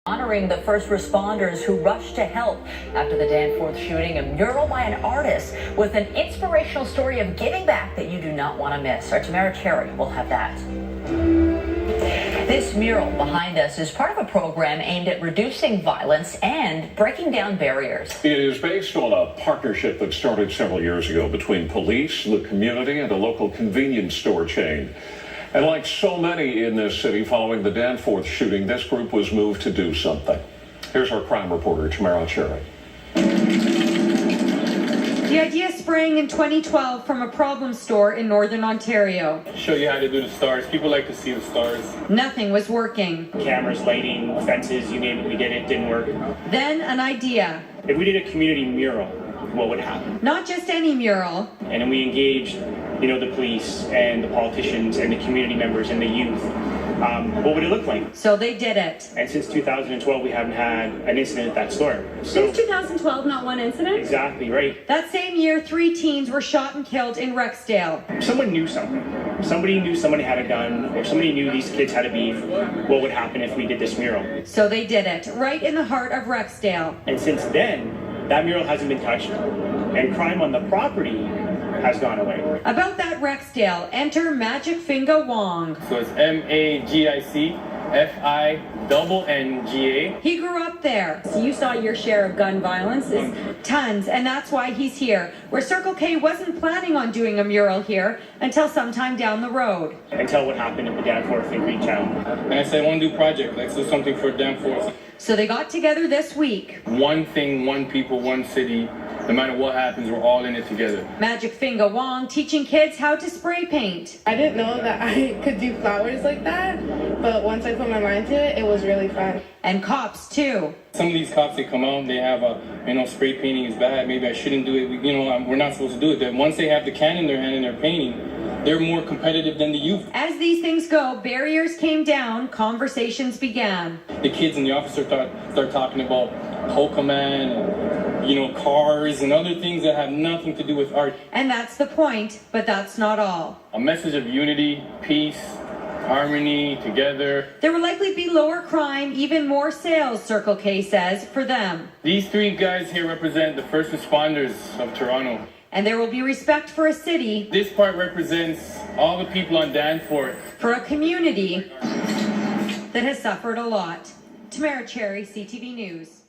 Honoring the first responders who rushed to help after the Danforth shooting, a mural by an artist with an inspirational story of giving back that you do not want to miss. Our Tamara Cherry will have that. This mural behind us is part of a program aimed at reducing violence and breaking down barriers. It is based on a partnership that started several years ago between police, the community, and a local convenience store chain. And like so many in this city following the Danforth shooting, this group was moved to do something. Here's our crime reporter, Tamara Cherry. The idea sprang in 2012 from a problem store in Northern Ontario. Show you how to do the stars. People like to see the stars. Nothing was working. Cameras, lighting, fences, you name it, we did it, didn't work. Then an idea. If we did a community mural, what would happen? Not just any mural. And then we engaged, the police and the politicians and the community members and the youth. What would it look like? So they did it. And since 2012, we haven't had an incident at that store. Since 2012, not one incident? Exactly, right. That same year, 3 teens were shot and killed in Rexdale. Someone knew something. Somebody knew somebody had a gun, or somebody knew these kids had a beef. What would happen if we did this mural? So they did it, right in the heart of Rexdale. And since then, that mural hasn't been touched, and crime on the property has gone away. About that Rexdale, enter Magic Finger Wong. So it's MAGICFINNGA. He grew up there. So you saw your share of gun violence? Tons, and that's why he's here, where Circle K wasn't planning on doing a mural here until sometime down the road. Until what happened in the Danforth in Greentown. And I said, I want to do a project. Let's do something for Danforth. So they got together this week. One thing, one people, one city. No matter what happens, we're all in it together. Magic Finger Wong teaching kids how to spray paint. I didn't know that I could do flowers like that, but once I put my mind to it, it was really fun. And cops too. Some of these cops, they come out, they have spray painting is bad. Maybe I shouldn't do it. We're not supposed to do it. Then once they have the can in their hand and they're painting, they're more competitive than the youth. As these things go, barriers came down, conversations began. The kids and the officer start talking about Pokemon and cars and other things that have nothing to do with art. And that's the point, but that's not all. A message of unity, peace, harmony, together. There will likely be lower crime, even more sales, Circle K says, for them. These 3 guys here represent the first responders of Toronto. And there will be respect for a city. This part represents all the people on Danforth. For a community that has suffered a lot. Tamara Cherry, CTV News.